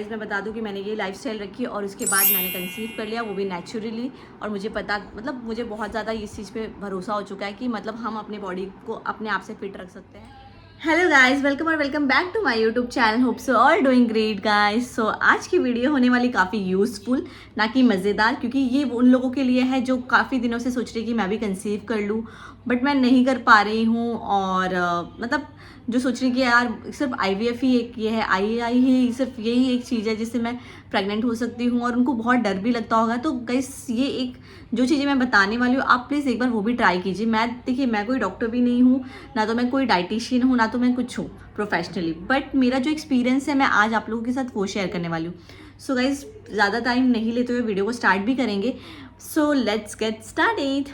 मैं बता दूं कि मैंने ये लाइफस्टाइल रखी और उसके बाद मैंने कंसीव कर लिया, वो भी नेचुरली। और मुझे पता मतलब मुझे बहुत ज़्यादा इस चीज़ पे भरोसा हो चुका है कि मतलब हम अपने बॉडी को अपने आप से फिट रख सकते हैं। हेलो गाइस, वेलकम और welcome back to my YouTube channel. Hope so all doing great guys. So आज की वीडियो होने वाली काफ़ी यूज़फुल, ना कि मज़ेदार, क्योंकि ये उन लोगों के लिए है जो काफ़ी दिनों से सोच रही कि मैं भी कंसीव कर लूँ बट मैं नहीं कर पा रही हूँ। और मतलब जो सोच रही कि यार सिर्फ IVF ही एक ये है, IAI ही सिर्फ यही एक चीज़ है जिससे मैं प्रेग्नेंट हो सकती हूँ, और उनको बहुत डर भी लगता होगा। तो गाइस ये एक जो चीज़ें मैं बताने वाली हूँ, आप प्लीज़ एक बार वो भी ट्राई कीजिए। देखिए मैं कोई डॉक्टर भी नहीं हूँ, ना तो मैं कोई डाइटिशियन हूँ, ना तो मैं कुछ हूँ प्रोफेशनली, बट मेरा जो एक्सपीरियंस है मैं आज आप लोगों के साथ वो शेयर करने वाली हूँ। सो गाइज ज़्यादा टाइम नहीं लेते हुए वीडियो को स्टार्ट भी करेंगे। So let's get started.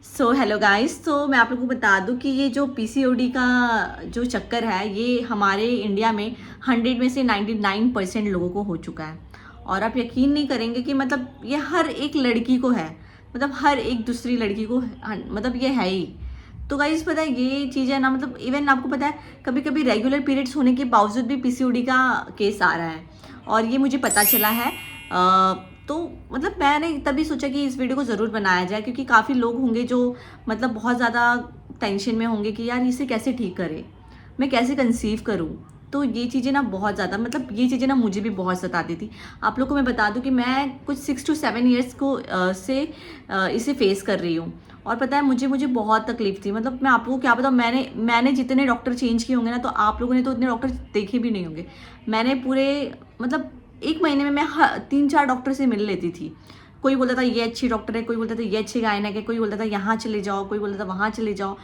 So hello guys, तो मैं आप लोगों को बता दूं कि ये जो PCOD का जो चक्कर है ये हमारे इंडिया में 100 में से 99% लोगों को हो चुका है। और आप यकीन नहीं करेंगे कि मतलब ये हर एक लड़की को है, मतलब हर एक दूसरी लड़की को मतलब ये है ही। तो गाइस पता है ये चीज़ है ना, मतलब इवन आपको पता है कभी कभी रेगुलर पीरियड्स होने के बावजूद भी PCOD का केस आ रहा है, और ये मुझे पता चला है। तो मतलब मैंने तभी सोचा कि इस वीडियो को ज़रूर बनाया जाए, क्योंकि काफ़ी लोग होंगे जो मतलब बहुत ज़्यादा टेंशन में होंगे कि यार इसे कैसे ठीक करें, मैं कैसे कंसीव करूं। तो ये चीज़ें ना बहुत ज़्यादा मतलब ये चीज़ें ना मुझे भी बहुत सताती थी। आप लोग को मैं बता दूं कि मैं कुछ 6 to 7 ईयर्स को से इसे फेस कर रही हूँ। और पता है मुझे बहुत तकलीफ थी। मतलब मैं आप लोगों को क्या बताऊँ, मैंने जितने डॉक्टर चेंज किए होंगे ना, तो आप लोगों ने तो उतने डॉक्टर देखे भी नहीं होंगे। मैंने पूरे मतलब 1 महीने में मैं 3-4 डॉक्टर से मिल लेती थी। कोई बोलता था ये अच्छी डॉक्टर है, कोई बोलता था ये अच्छी गायनेक है, कोई बोलता था यहाँ चले जाओ, कोई बोलता था वहाँ चले जाओ।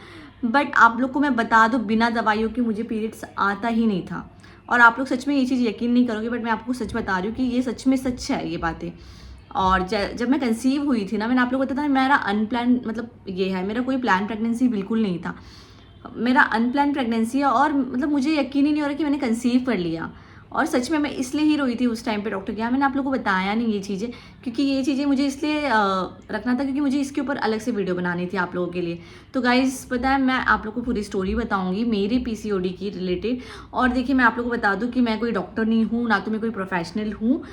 बट आप लोग को मैं बता दूँ, बिना दवाइयों के मुझे पीरियड्स आता ही नहीं था। और आप लोग सच में ये चीज़ यकीन नहीं करोगे, बट मैं आपको सच बता रही हूँ कि ये सच में सच है ये बातें। और जब मैं कंसीव हुई थी ना, मैंने आप लोग को बताया था मेरा अनप्लान मतलब ये है, मेरा कोई प्लान प्रेगनेंसी बिल्कुल नहीं था। मेरा अनप्लान प्रेगनेंसी है, और मतलब मुझे यकीन ही नहीं हो रहा कि मैंने कंसीव कर लिया। और सच में मैं इसलिए ही रोई थी उस टाइम पे डॉक्टर के यहाँ। मैंने आप लोगों को बताया नहीं ये चीज़ें, क्योंकि ये चीज़ें मुझे इसलिए रखना था क्योंकि मुझे इसके ऊपर अलग से वीडियो बनानी थी आप लोगों के लिए। तो गाइस पता है मैं आप लोगों को पूरी स्टोरी बताऊंगी मेरी PCOD की रिलेटेड। और देखिए मैं आप लोगों को बता दूं कि मैं कोई डॉक्टर नहीं हूँ, ना तो मैं कोई प्रोफेशनल हूँ।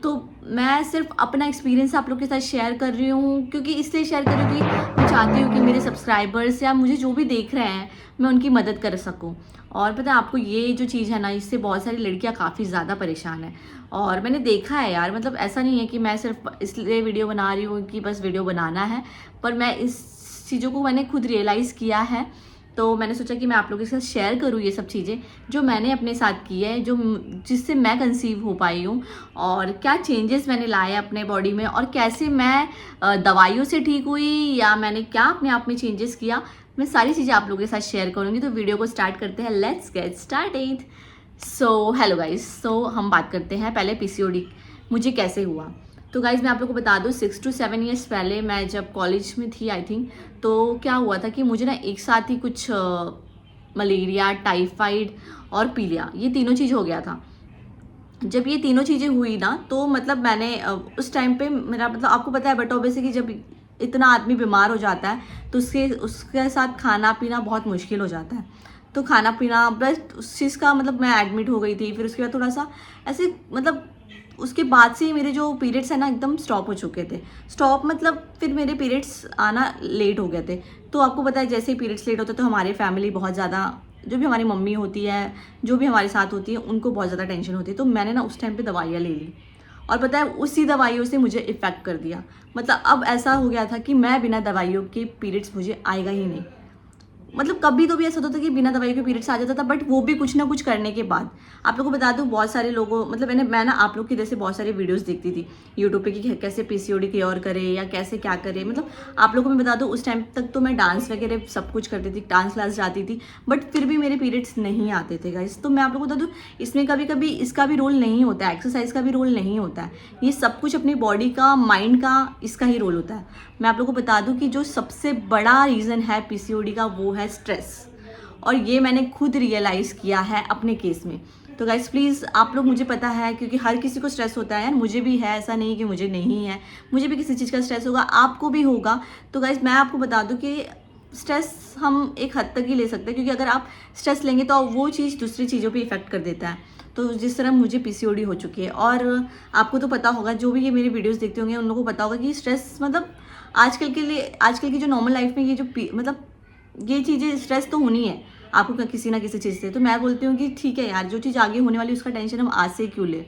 तो मैं सिर्फ अपना एक्सपीरियंस आप लोग के साथ शेयर कर रही हूँ, क्योंकि इसलिए शेयर कर रही हूँ कि मैं चाहती हूँ कि मेरे सब्सक्राइबर्स या मुझे जो भी देख रहे हैं मैं उनकी मदद कर सकूँ। और पता है आपको ये जो चीज़ है ना, इससे बहुत सारी लड़कियां काफ़ी ज़्यादा परेशान हैं। और मैंने देखा है यार, मतलब ऐसा नहीं है कि मैं सिर्फ इसलिए वीडियो बना रही हूँ कि बस वीडियो बनाना है, पर मैं इस चीज़ों को मैंने खुद रियलाइज़ किया है। तो मैंने सोचा कि मैं आप लोगों के साथ शेयर करूँ ये सब चीज़ें जो मैंने अपने साथ की है, जो जिससे मैं कंसीव हो पाई हूँ, और क्या चेंजेस मैंने लाए अपने बॉडी में, और कैसे मैं दवाइयों से ठीक हुई या मैंने क्या अपने आप में चेंजेस किया। मैं सारी चीज़ें आप लोगों के साथ शेयर करूँगी। तो वीडियो को स्टार्ट करते हैं, let's get started. So hello guys, so हम बात करते हैं पहले PCOD मुझे कैसे हुआ। तो गाइज मैं आप लोगों को बता दूँ 6 to 7 ईयर्स पहले मैं जब कॉलेज में थी आई थिंक, तो क्या हुआ था कि मुझे ना एक साथ ही कुछ मलेरिया, टाइफाइड और पीलिया, ये तीनों चीज़ हो गया था। जब ये तीनों चीज़ें हुई ना, तो मतलब मैंने उस टाइम पे मेरा मतलब आपको पता है बट ऑब्वियसली कि जब इतना आदमी बीमार हो जाता है तो उसके साथ खाना पीना बहुत मुश्किल हो जाता है। तो खाना पीना बस उस चीज़ का मतलब मैं एडमिट हो गई थी। फिर उसके बाद थोड़ा सा ऐसे मतलब उसके बाद से ही मेरे जो पीरियड्स है ना एकदम स्टॉप हो चुके थे। स्टॉप मतलब फिर मेरे पीरियड्स आना लेट हो गए थे। तो आपको पता है जैसे ही पीरियड्स लेट होते तो हमारे फैमिली बहुत ज़्यादा, जो भी हमारी मम्मी होती है, जो भी हमारे साथ होती है, उनको बहुत ज़्यादा टेंशन होती है। तो मैंने ना उस टाइम पे दवाइयाँ ले ली, और पता है उसी दवाइयों से मुझे इफ़ेक्ट कर दिया। मतलब अब ऐसा हो गया था कि मैं बिना दवाइयों के पीरियड्स मुझे आएगा ही नहीं। मतलब कभी तो भी ऐसा होता था कि बिना दवाई के पीरियड्स आ जाता था, बट वो भी कुछ ना कुछ करने के बाद। आप लोगों को बता दूं बहुत सारे लोगों मतलब मैं ना आप लोग की जैसे बहुत सारी वीडियोस देखती थी यूट्यूब पे कि कैसे PCOD क्योर करे या कैसे क्या करे। मतलब आप लोगों को मैं बता दूं उस टाइम तक तो मैं डांस वगैरह सब कुछ करती थी, डांस क्लास जाती थी, बट फिर भी मेरे पीरियड्स नहीं आते थे गाइस। तो मैं आप लोगों को बता दूं इसमें कभी कभी इसका भी रोल नहीं होता है, एक्सरसाइज का भी रोल नहीं होता है, ये सब कुछ अपनी बॉडी का, माइंड का, इसका ही रोल होता है। मैं आप लोगों को बता दूं कि जो सबसे बड़ा रीज़न है PCOD का वो है स्ट्रेस, और ये मैंने खुद रियलाइज़ किया है अपने केस में। तो गाइस प्लीज़ आप लोग, मुझे पता है क्योंकि हर किसी को स्ट्रेस होता है यार, मुझे भी है, ऐसा नहीं कि मुझे नहीं है, मुझे भी किसी चीज़ का स्ट्रेस होगा, आपको भी होगा। तो गाइस मैं आपको बता दूं कि स्ट्रेस हम एक हद तक ही ले सकते हैं, क्योंकि अगर आप स्ट्रेस लेंगे तो वो चीज़ दूसरी चीज़ों पे इफेक्ट कर देता है। तो तो जिस तरह मुझे पीसीओडी हो चुकी है। और आपको तो पता होगा, जो भी ये मेरी वीडियोस देखते होंगे उन लोगों को पता होगा कि स्ट्रेस मतलब आजकल की जो नॉर्मल लाइफ में ये जो मतलब ये चीज़ें स्ट्रेस तो होनी है आपको किसी ना किसी चीज़ से। तो मैं बोलती हूँ कि ठीक है यार, जो चीज़ आगे होने वाली उसका टेंशन हम आज से क्यों ले,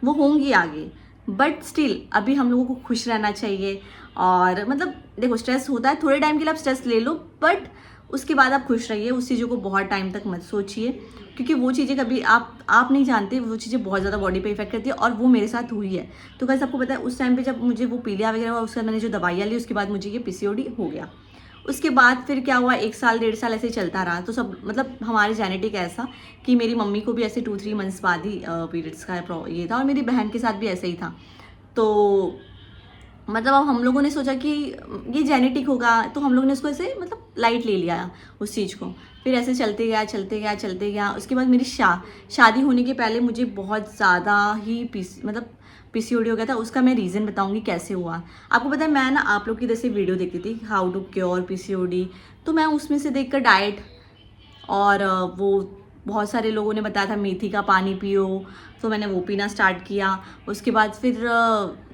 वो होंगी आगे, बट स्टिल अभी हम लोगों को खुश रहना चाहिए। और मतलब देखो, स्ट्रेस होता है, थोड़े टाइम के लिए आप स्ट्रेस ले लो, बट उसके बाद आप खुश रहिए। उस चीज़ों को बहुत टाइम तक मत सोचिए, क्योंकि वो चीज़ें कभी आप नहीं जानते, वो चीज़ें बहुत ज़्यादा बॉडी पे इफेक्ट करती है। और वो मेरे साथ हुई है। तो कैसे आपको पता है, उस टाइम पे जब मुझे वो पीलिया वगैरह हुआ, उसके बाद मैंने जो दवाइयाँ ली, उसके बाद मुझे ये पीसीओडी हो गया। उसके बाद फिर क्या हुआ, 1 साल 1.5 साल ऐसे ही चलता रहा। तो सब मतलब हमारे जेनेटिक ऐसा कि मेरी मम्मी को भी ऐसे 2-3 मंथ्स बाद ही पीरियड्स का ये था, और मेरी बहन के साथ भी ऐसे ही था। तो मतलब अब हम लोगों ने सोचा कि ये जेनेटिक होगा, तो हम लोगों ने उसको ऐसे मतलब लाइट ले लिया उस चीज़ को। फिर ऐसे चलते गया चलते गया चलते गया। उसके बाद मेरी शादी होने के पहले मुझे बहुत ज़्यादा ही पीसीओडी हो गया था। उसका मैं रीज़न बताऊंगी कैसे हुआ। आपको पता है, मैं ना आप लोग की जैसे वीडियो देखती थी, हाउ टू क्योर पीसीओडी, तो मैं उसमें से देखकर डाइट, और वो बहुत सारे लोगों ने बताया था मेथी का पानी पियो, तो मैंने वो पीना स्टार्ट किया। उसके बाद फिर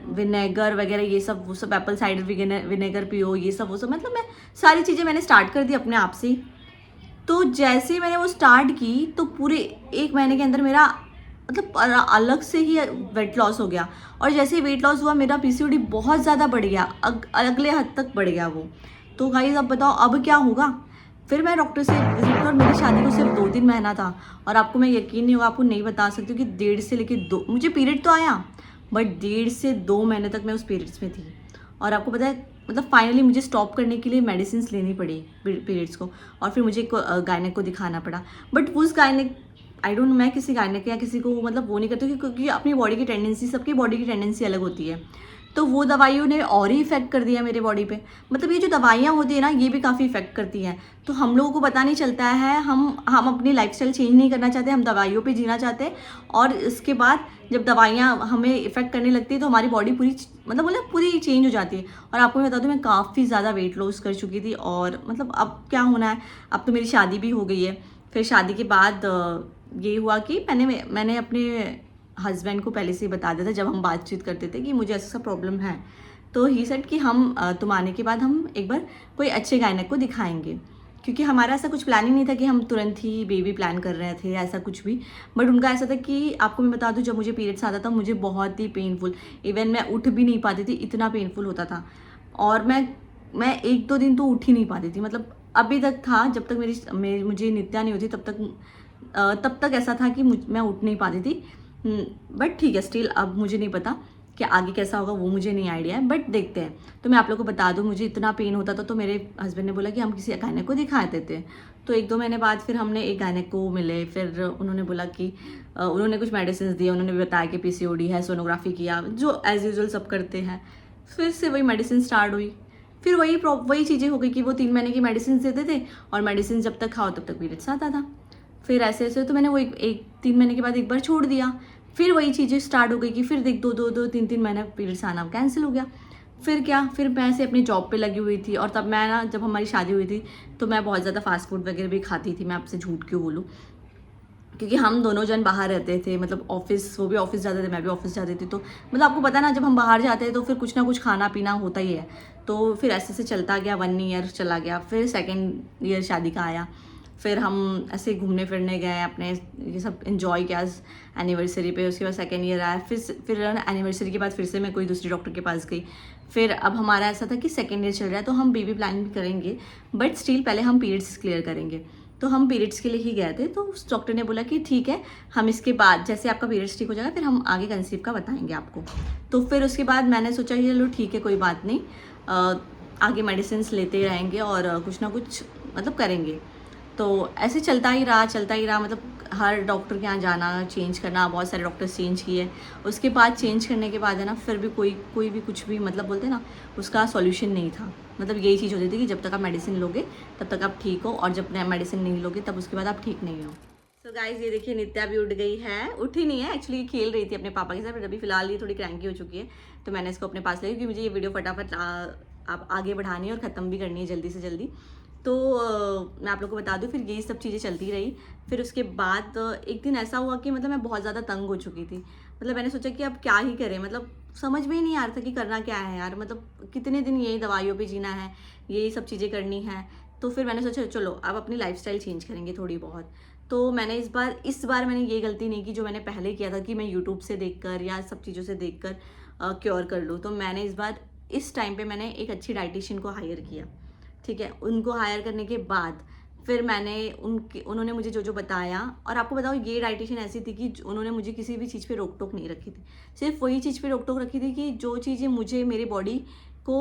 विनेगर वगैरह ये सब, वो सब एप्पल साइडर विनेगर पियो, ये सब वो सब, मतलब मैं सारी चीज़ें मैंने स्टार्ट कर दी अपने आप से। तो जैसे मैंने वो स्टार्ट की, तो पूरे 1 महीने के अंदर मेरा मतलब अलग से ही वेट लॉस हो गया। और जैसे ही वेट लॉस हुआ, मेरा पीसीओडी बहुत ज़्यादा बढ़ गया, अगले हद तक बढ़ गया वो। तो गाइस अब बताओ अब क्या होगा। फिर मैं डॉक्टर से विजिट की, और मेरी शादी को सिर्फ 2-3 महीना था। और आपको मैं यकीन नहीं होगा, आपको नहीं बता सकती हूँ कि 1.5 से लेकर 2, मुझे पीरियड तो आया, बट 1.5 से 2 महीने तक मैं उस पीरियड्स में थी। और आपको पता है, मतलब फाइनली मुझे स्टॉप करने के लिए मेडिसिन लेनी पड़ी पीरियड्स को, और फिर मुझे गायनेक को दिखाना पड़ा। बट उस गायनेक, आई डोंट नो, मैं किसी गायनेक या किसी को मतलब वो नहीं करती, क्योंकि अपनी बॉडी की टेंडेंसी, सबकी बॉडी की टेंडेंसी अलग होती है। तो वो दवाइयों ने और ही इफेक्ट कर दिया मेरे बॉडी पे। मतलब ये जो दवाइयाँ होती है ना, ये भी काफ़ी इफेक्ट करती हैं। तो हम लोगों को पता नहीं चलता है, हम अपनी लाइफस्टाइल चेंज नहीं करना चाहते, हम दवाइयों पे जीना चाहते हैं। और इसके बाद जब दवाइयाँ हमें इफेक्ट करने लगती है, तो हमारी बॉडी पूरी मतलब बोले पूरी चेंज हो जाती है। और आपको मैं बता दूँ, मैं काफ़ी ज़्यादा वेट लॉस कर चुकी थी। और मतलब अब क्या होना है, अब तो मेरी शादी भी हो गई है। फिर शादी के बाद ये हुआ कि मैंने अपने हस्बैंड को पहले से ही बता दिया था, जब हम बातचीत करते थे, कि मुझे ऐसा प्रॉब्लम है। तो ही सेड कि हम तुम आने के बाद हम एक बार कोई अच्छे गायनेक को दिखाएंगे, क्योंकि हमारा ऐसा कुछ प्लान ही नहीं था कि हम तुरंत ही बेबी प्लान कर रहे थे, ऐसा कुछ भी। बट उनका ऐसा था कि आपको मैं बता दूं, जब मुझे पीरियड्स आता था, मुझे बहुत ही पेनफुल, इवन मैं उठ भी नहीं पाती थी, इतना पेनफुल होता था। और मैं 1-2 दिन तो उठ ही नहीं पाती थी। मतलब अभी तक था, जब तक मुझे नित्या नहीं होती तब तक ऐसा था कि मैं उठ नहीं पाती थी। बट ठीक है, स्टिल अब मुझे नहीं पता कि आगे कैसा होगा, वो मुझे नहीं आइडिया है, बट देखते हैं। तो मैं आप लोग को बता दूं, मुझे इतना पेन होता था, तो मेरे हस्बैंड ने बोला कि हम किसी गायनेक को दिखा देते हैं। तो 1-2 महीने बाद फिर हमने एक गायनेक को मिले। फिर उन्होंने बोला कि उन्होंने कुछ मेडिसिन दिए, उन्होंने बताया कि पीसीओडी है, सोनोग्राफी किया, जो एज यूजुअल सब करते हैं। फिर से वही मेडिसिन स्टार्ट हुई। फिर वही चीज़ें हो गई कि वो 3 महीने की मेडिसिन देते थे, और मेडिसिन जब तक खाओ तब तक पीरियड्स आता था। फिर ऐसे तो मैंने वो 3 महीने के बाद एक बार छोड़ दिया। फिर वही चीज़ें स्टार्ट हो गई कि फिर देख 2-3 महीने पीरियड्स आना कैंसिल हो गया। फिर क्या, फिर मैं ऐसे अपनी जॉब पे लगी हुई थी। और तब मैं ना, जब हमारी शादी हुई थी, तो मैं बहुत ज़्यादा फास्ट फूड वगैरह भी खाती थी। मैं आपसे झूठ क्यों बोलूँ, क्योंकि हम दोनों जन बाहर रहते थे, मतलब ऑफिस, वो भी ऑफिस जाते थे, मैं भी ऑफिस जाती थी। तो मतलब आपको पता है ना, जब हम बाहर जाते हैं तो फिर कुछ ना कुछ खाना पीना होता ही है। तो फिर ऐसे चलता गया, 1 ईयर चला गया। फिर 2nd ईयर शादी का आया। फिर हम ऐसे घूमने फिरने गए, अपने ये सब इन्जॉय किया एनिवर्सरी पे। उसके बाद 2nd ईयर आया। फिर एनिवर्सरी के बाद फिर से मैं कोई दूसरी डॉक्टर के पास गई। फिर अब हमारा ऐसा था कि 2nd ईयर चल रहा है, तो हम बेबी प्लान करेंगे, बट स्टिल पहले हम पीरियड्स क्लियर करेंगे। तो हम पीरियड्स के लिए ही गए थे। तो उस डॉक्टर ने बोला कि ठीक है, हम इसके बाद जैसे आपका पीरियड्स ठीक हो जाएगा, फिर हम आगे कंसीव का बताएंगे आपको। तो फिर उसके बाद मैंने सोचा कि चलो ठीक है, कोई बात नहीं, आगे मेडिसिन लेते रहेंगे और कुछ ना कुछ मतलब करेंगे। तो ऐसे चलता ही रहा। मतलब हर डॉक्टर के यहाँ जाना, चेंज करना, बहुत सारे डॉक्टर्स चेंज किए। उसके बाद चेंज करने के बाद है ना, फिर भी कोई भी कुछ भी मतलब बोलते ना, उसका सॉल्यूशन नहीं था। मतलब यही चीज़ होती थी कि जब तक आप मेडिसिन लोगे तब तक आप ठीक हो, और जब मेडिसिन नहीं लोगे तब उसके बाद आप ठीक नहीं हो। तो गाइस, ये देखिए, नित्या भी उठ गई है। उठी नहीं है एक्चुअली, खेल रही थी अपने पापा के साथ, बट अभी फिलहाल ये थोड़ी क्रैंकी हो चुकी है। तो मैंने इसको अपने पास ले, क्योंकि मुझे ये वीडियो फटाफट आप आगे बढ़ानी है और ख़त्म भी करनी है जल्दी से जल्दी। तो मैं आप लोग को बता दूं, फिर यही सब चीज़ें चलती रही। फिर उसके बाद एक दिन ऐसा हुआ कि मतलब मैं बहुत ज़्यादा तंग हो चुकी थी। मतलब मैंने सोचा कि अब क्या ही करें, मतलब समझ में ही नहीं आ रहा था कि करना क्या है यार, मतलब कितने दिन यही दवाइयों पे जीना है, यही सब चीज़ें करनी है। तो फिर मैंने सोचा चलो अब अपनी लाइफस्टाइल चेंज करेंगे थोड़ी बहुत। तो मैंने इस बार मैंने ये गलती नहीं की जो मैंने पहले किया था कि मैं यूट्यूब से देखकर या सब चीज़ों से देखकर क्योर कर लूँ। तो मैंने इस टाइम पे मैंने एक अच्छी डाइटिशियन को हायर किया, ठीक है। उनको हायर करने के बाद फिर मैंने उन्होंने मुझे जो जो बताया, और आपको बताओ ये डाइटिशियन ऐसी थी कि उन्होंने मुझे किसी भी चीज़ पे रोक टोक नहीं रखी थी। सिर्फ वही चीज़ पे रोक टोक रखी थी कि जो चीज़ें मुझे मेरी बॉडी को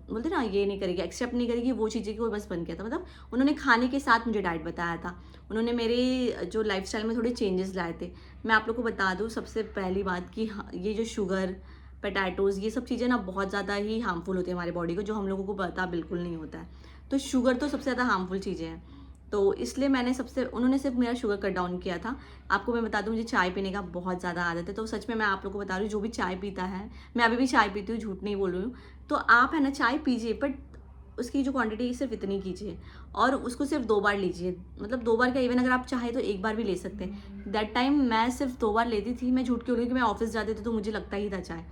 बोलते ना ये नहीं करेगी, एक्सेप्ट नहीं करेगी, वो चीज़ें को बस बंद किया था। मतलब उन्होंने खाने के साथ मुझे डाइट बताया था, उन्होंने मेरे जो लाइफस्टाइल में थोड़े चेंजेस लाए थे। मैं आप लोग को बता दूँ सबसे पहली बात कि हाँ, ये जो शुगर, पोटैटोज़, ये सब चीज़ें ना बहुत ज़्यादा ही हार्मफुल होती है हमारे बॉडी को, जो हम लोगों को पता बिल्कुल नहीं होता है। तो शुगर तो सबसे ज़्यादा हार्मफुल चीज़ें हैं। तो इसलिए उन्होंने सिर्फ मेरा शुगर कट डाउन किया था। आपको मैं बता दूं, मुझे चाय पीने का बहुत ज़्यादा आदत है। तो सच में मैं आप लोगों को बता रही हूँ, जो भी चाय पीता है, मैं अभी भी चाय पीती हूँ, झूठ नहीं बोल रही हूँ। तो आप है ना चाय पीजिए, बट उसकी जो क्वांटिटी सिर्फ इतनी कीजिए, और उसको सिर्फ 2 बार लीजिए। मतलब 2 बार क्या, इवन अगर आप चाहें तो 1 बार भी ले सकते हैं। दैट टाइम मैं सिर्फ 2 बार लेती थी। मैं झूठ क्यों रही हूँ कि मैं ऑफिस जाती थी तो मुझे लगता ही था चाय।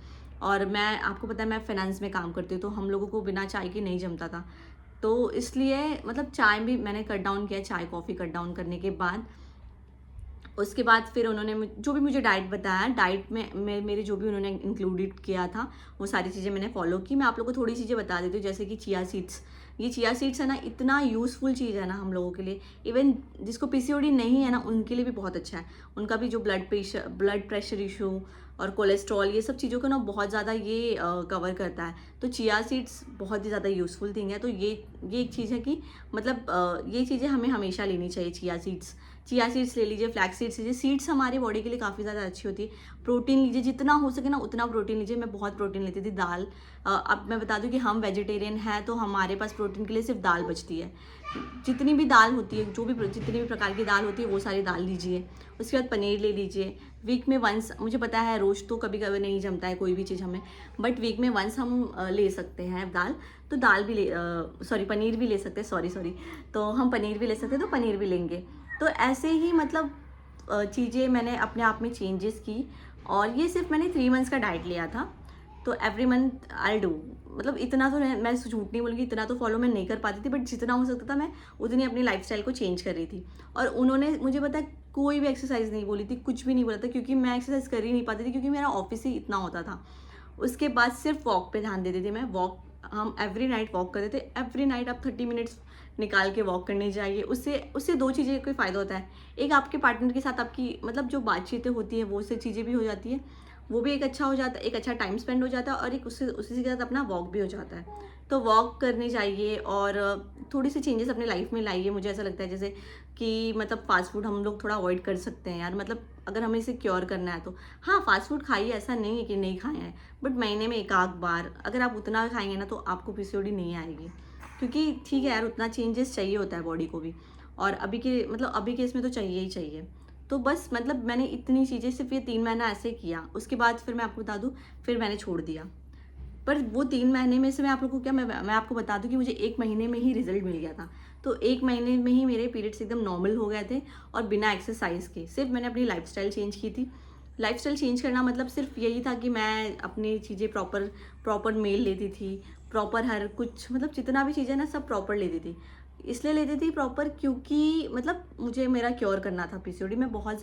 और मैं आपको पता है मैं फाइनेंस में काम करती हूँ, तो हम लोगों को बिना चाय के नहीं जमता था। तो इसलिए मतलब चाय भी मैंने कट डाउन किया। चाय कॉफ़ी कट डाउन करने के बाद उसके बाद फिर उन्होंने जो भी मुझे डाइट बताया, डाइट में मेरे जो भी उन्होंने इंक्लूडेड किया था वो सारी चीज़ें मैंने फॉलो की। मैं आप लोगों को थोड़ी चीज़ें बता देती हूँ, जैसे कि चिया सीड्स। ये चिया सीड्स है ना, इतना यूज़फुल चीज़ है ना हम लोगों के लिए। इवन जिसको पीसीओडी नहीं है ना, उनके लिए भी बहुत अच्छा है। उनका भी जो ब्लड प्रेशर इशू और कोलेस्ट्रॉल, ये सब चीज़ों को ना बहुत ज़्यादा ये कवर करता है। तो चिया सीड्स बहुत ही ज़्यादा यूज़फुल थिंग है। तो ये एक चीज़ है कि मतलब ये चीज़ें हमें हमेशा लेनी चाहिए। चिया सीड्स ले लीजिए, फ्लैक्स सीड्स लीजिए। सीड्स हमारी बॉडी के लिए काफ़ी ज़्यादा अच्छी होती है। प्रोटीन लीजिए, जितना हो सके ना उतना प्रोटीन लीजिए। मैं बहुत प्रोटीन लेती थी। दाल, अब मैं बता दूं कि हम वेजिटेरियन हैं, तो हमारे पास प्रोटीन के लिए सिर्फ दाल बचती है। जितनी भी दाल होती है, जितनी भी प्रकार की दाल होती है, वो सारी दाल लीजिए। उसके बाद पनीर ले लीजिए। वीक में वंस, मुझे पता है रोज़ तो कभी कभी नहीं जमता है कोई भी चीज़ हमें, बट वीक में वंस हम ले सकते हैं दाल। तो दाल भी पनीर भी ले सकते हैं, सॉरी। तो हम पनीर भी ले सकते हैं, तो पनीर भी लेंगे। तो ऐसे ही मतलब चीज़ें मैंने अपने आप में चेंजेस की। और ये सिर्फ मैंने 3 मंथ्स का डाइट लिया था। तो एवरी मंथ आई डू, मतलब इतना तो मैं झूठ नहीं बोलूँगी, इतना तो फॉलो मैं नहीं कर पाती थी, बट जितना हो सकता था मैं उतनी अपनी लाइफस्टाइल को चेंज कर रही थी। और उन्होंने मुझे पता है कोई भी एक्सरसाइज नहीं बोली थी, कुछ भी नहीं बोला था, क्योंकि मैं एक्सरसाइज कर ही नहीं पाती थी, क्योंकि मेरा ऑफिस ही इतना होता था। उसके बाद सिर्फ वॉक पे ध्यान देती थी मैं। हम एवरी नाइट वॉक करते थे। एवरी नाइट आप 30 मिनट्स निकाल के वॉक करने जाइए। उससे 2 चीज़ें कोई फ़ायदा होता है। एक, आपके पार्टनर के साथ आपकी मतलब जो बातचीतें होती हैं वो से चीज़ें भी हो जाती है, वो भी एक अच्छा हो जाता है, एक अच्छा टाइम स्पेंड हो जाता है, और एक उसी के साथ अपना वॉक भी हो जाता है। तो वॉक करने जाइए और थोड़ी सी चेंजेस अपनी लाइफ में लाइए। मुझे ऐसा लगता है जैसे कि मतलब फास्ट फूड हम लोग थोड़ा अवॉइड कर सकते हैं यार। मतलब अगर हमें इसे क्योर करना है तो हाँ, फास्ट फूड खाइए, ऐसा नहीं है कि नहीं खाए हैं, बट महीने में 1 आध बार अगर आप उतना खाएंगे ना तो आपको पीसीओडी नहीं आएगी। क्योंकि ठीक है यार, उतना चेंजेस चाहिए होता है बॉडी को भी, और अभी के इसमें तो चाहिए ही चाहिए। तो बस मतलब मैंने इतनी चीज़ें सिर्फ ये 3 महीना ऐसे किया। उसके बाद फिर मैं आपको बता दूँ, फिर मैंने छोड़ दिया। पर वो 3 महीने में से मैं आप लोगों को क्या मैं आपको बता दूं कि मुझे 1 महीने में ही रिजल्ट मिल गया था। तो 1 महीने में ही मेरे पीरियड्स एकदम नॉर्मल हो गए थे, और बिना एक्सरसाइज के। सिर्फ मैंने अपनी लाइफस्टाइल चेंज की थी। लाइफस्टाइल चेंज करना मतलब सिर्फ यही था कि मैं अपनी चीज़ें प्रॉपर मील लेती थी, प्रॉपर हर कुछ, मतलब जितना भी चीज़ें ना सब प्रॉपर लेती थी। इसलिए लेती थी प्रॉपर क्योंकि मतलब मुझे मेरा क्योर करना था पीसीओडी। मैं बहुत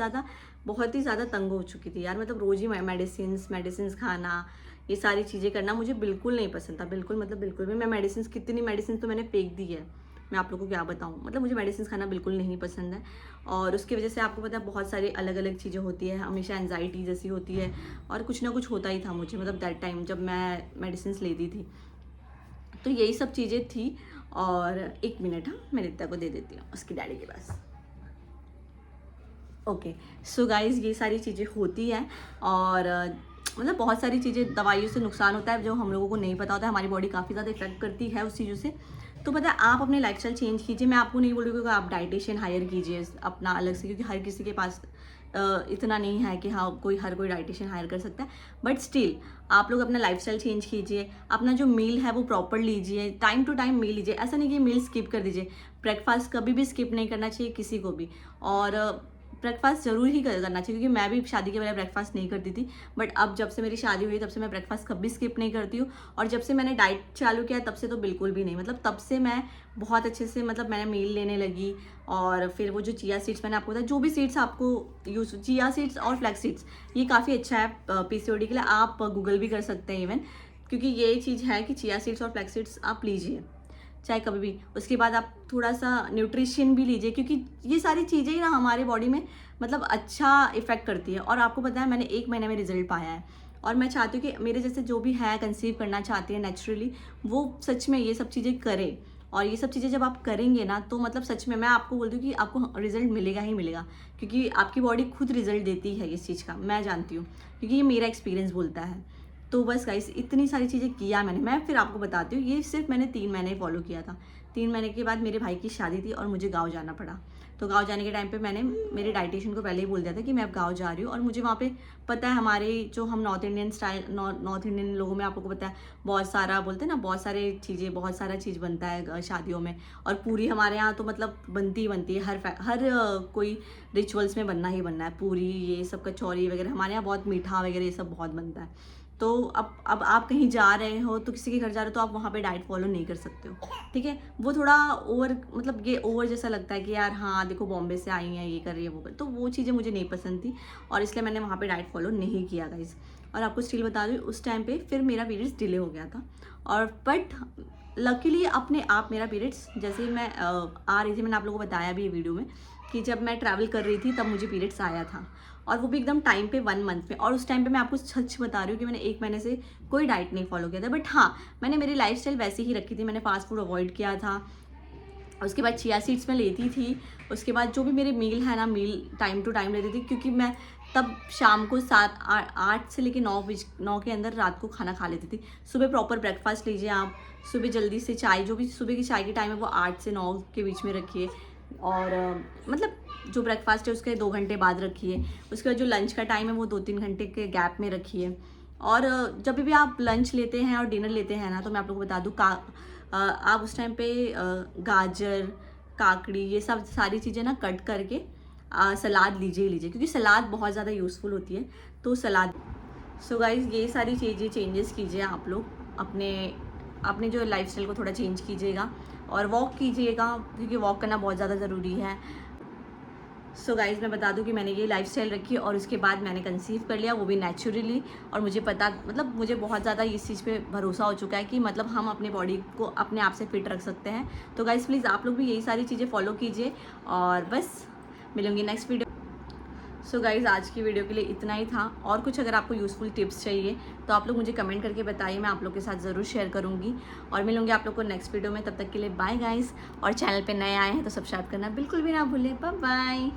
ही ज़्यादा तंग हो चुकी थी यार। मतलब रोज़ ही मेडिसिन खाना, ये सारी चीज़ें करना मुझे बिल्कुल नहीं पसंद था। बिल्कुल भी। मैं कितनी मेडिसिन तो मैंने फेंक दी है, मैं आप लोगों को क्या बताऊँ। मतलब मुझे मेडिसिन खाना बिल्कुल नहीं पसंद है, और उसकी वजह से आपको पता है बहुत सारी अलग अलग चीज़ें होती है। हमेशा एंजाइटी जैसी होती है, और कुछ ना कुछ होता ही था मुझे, मतलब दैट टाइम जब मैं मेडिसिन लेती थी। तो यही सब चीज़ें थी। और 1 मिनट, हाँ मैं रिद्धा को दे देती हूँ उसकी डैडी के पास। ओके, सो गाइज ये सारी चीज़ें होती हैं, और मतलब बहुत सारी चीज़ें, दवाइयों से नुकसान होता है जो हम लोगों को नहीं पता होता है। हमारी बॉडी काफ़ी ज़्यादा इफेक्ट करती है उस चीज़ों से। तो पता है, आप अपने लाइफस्टाइल चेंज कीजिए। मैं आपको नहीं बोलूँगी कि आप डाइटिशियन हायर कीजिए अपना अलग से, क्योंकि हर किसी के पास इतना नहीं है कि हाँ हर कोई डाइटिशियन हायर कर सकता है, बट स्टिल आप लोग अपना लाइफस्टाइल चेंज कीजिए, अपना जो मील है वो प्रॉपर लीजिए, टाइम टू टाइम मील लीजिए। ऐसा नहीं कि मील स्किप कर दीजिए, ब्रेकफास्ट कभी भी स्किप नहीं करना चाहिए किसी को भी, और ब्रेकफास्ट ज़रूर ही करना चाहिए, क्योंकि मैं भी शादी के पहले ब्रेकफास्ट नहीं करती थी, बट अब जब से मेरी शादी हुई तब से मैं ब्रेकफास्ट कभी स्किप नहीं करती हूँ। और जब से मैंने डाइट चालू किया तब से तो बिल्कुल भी नहीं, मतलब तब से मैं बहुत अच्छे से मतलब मैंने मील लेने लगी। और फिर वो जो चिया सीड्स मैंने आपको बताया, जो भी सीड्स आपको यूज़, चिया सीड्स और फ्लैक्स सीड्स, ये काफ़ी अच्छा है पीसीओडी के लिए, आप गूगल भी कर सकते हैं इवन, क्योंकि ये चीज़ है कि चिया सीड्स और फ्लैक्स सीड्स आप लीजिए चाहे कभी भी। उसके बाद आप थोड़ा सा न्यूट्रिशन भी लीजिए, क्योंकि ये सारी चीज़ें ही ना हमारे बॉडी में मतलब अच्छा इफेक्ट करती है। और आपको पता है मैंने 1 महीने में रिजल्ट पाया है, और मैं चाहती हूँ कि मेरे जैसे जो भी है कंसीव करना चाहते हैं नेचुरली, वो सच में ये सब चीज़ें करें। और ये सब चीज़ें जब आप करेंगे ना, तो मतलब सच में मैं आपको बोलती हूँ कि आपको रिजल्ट मिलेगा ही मिलेगा, क्योंकि आपकी बॉडी खुद रिजल्ट देती है इस चीज़ का, मैं जानती हूँ, क्योंकि ये मेरा एक्सपीरियंस बोलता है। तो बस गाइस इतनी सारी चीज़ें किया मैंने, मैं फिर आपको बताती हूँ। ये सिर्फ मैंने 3 महीने फॉलो किया था। 3 महीने के बाद मेरे भाई की शादी थी और मुझे गाँव जाना पड़ा। तो गाँव जाने के टाइम पे मैंने मेरे डाइटिशियन को पहले ही बोल दिया था कि मैं अब गाँव जा रही हूँ। और मुझे वहाँ पे पता है, हमारे जो हम north Indian style, north Indian लोगों में आप लोगों को पता है बहुत सारा बोलते हैं ना, बहुत सारे चीज़ें, बहुत सारा चीज़ बनता है शादियों में। और पूरी हमारे यहाँ तो मतलब बनती ही बनती है, हर कोई रिचुअल्स में बनना ही बनना है पूरी, ये सब कचौरी वगैरह, हमारे यहाँ बहुत मीठा वगैरह ये सब बहुत बनता है। तो अब आप कहीं जा रहे हो, तो किसी के घर जा रहे हो, तो आप वहाँ पे डाइट फॉलो नहीं कर सकते हो, ठीक है। वो थोड़ा ओवर, मतलब ये ओवर जैसा लगता है कि यार हाँ देखो बॉम्बे से आई हैं, ये कर रही है वो कर, तो वो चीज़ें मुझे नहीं पसंद थी, और इसलिए मैंने वहाँ पे डाइट फॉलो नहीं किया गाइस। और आपको स्टिल बता दूँ, उस टाइम पे फिर मेरा पीरियड्स डिले हो गया था, और बट लकीली अपने आप मेरा पीरियड्स जैसे ही मैं आ रही थी, मैंने आप लोगों को बताया भी ये वीडियो में कि जब मैं ट्रैवल कर रही थी तब मुझे पीरियड्स आया था, और वो भी एकदम टाइम पे 1 मंथ में। और उस टाइम पे मैं आपको सच बता रही हूँ कि मैंने 1 महीने से कोई डाइट नहीं फॉलो किया था, बट हाँ मैंने मेरी लाइफस्टाइल वैसे ही रखी थी, मैंने फास्ट फूड अवॉइड किया था। उसके बाद चिया सीड्स में लेती थी, उसके बाद जो भी मेरे मील है ना, मील टाइम टू टाइम लेती थी, क्योंकि मैं तब शाम को 8 से लेकर 9 के अंदर रात को खाना खा लेती थी। सुबह प्रॉपर ब्रेकफास्ट लीजिए आप, सुबह जल्दी से चाय, जो भी सुबह की चाय की टाइम है वो 8 से 9 के बीच में रखिए, और मतलब जो ब्रेकफास्ट है उसके 2 घंटे बाद रखिए। उसके बाद जो लंच का टाइम है वो 2-3 घंटे के गैप में रखिए। और जब भी आप लंच लेते हैं और डिनर लेते हैं ना, तो मैं आप लोगों को बता दूँ, आप उस टाइम पे गाजर, काकड़ी, ये सब सारी चीज़ें ना कट करके सलाद लीजिए लीजिए, क्योंकि सलाद बहुत ज़्यादा यूज़फुल होती है, तो सलाद। सो गाइज ये सारी चीज़ें चेंजेस कीजिए आप लोग, अपने जो लाइफस्टाइल को थोड़ा चेंज कीजिएगा, और वॉक कीजिएगा, क्योंकि वॉक करना बहुत ज़्यादा ज़रूरी है। सो गाइज़ मैं बता दूं कि मैंने ये लाइफस्टाइल रखी, और उसके बाद मैंने कंसीव कर लिया, वो भी नेचुरली। और मुझे पता, मतलब मुझे बहुत ज़्यादा इस चीज़ पे भरोसा हो चुका है कि मतलब हम अपने बॉडी को अपने आप से फिट रख सकते हैं। तो गाइज़ प्लीज़ आप लोग भी यही सारी चीज़ें फॉलो कीजिए, और बस मिलूंगी नेक्स्ट वीडियो। सो गाइज़ आज की वीडियो के लिए इतना ही था, और कुछ अगर आपको यूज़फुल टिप्स चाहिए तो आप लोग मुझे कमेंट करके बताइए, मैं आप लोग के साथ ज़रूर शेयर करूँगी। और मिलूंगी आप लोग को नेक्स्ट वीडियो में, तब तक के लिए बाय गाइज़। और चैनल पे नए आए हैं तो सब्सक्राइब करना बिल्कुल भी ना भूलें। Bye bye.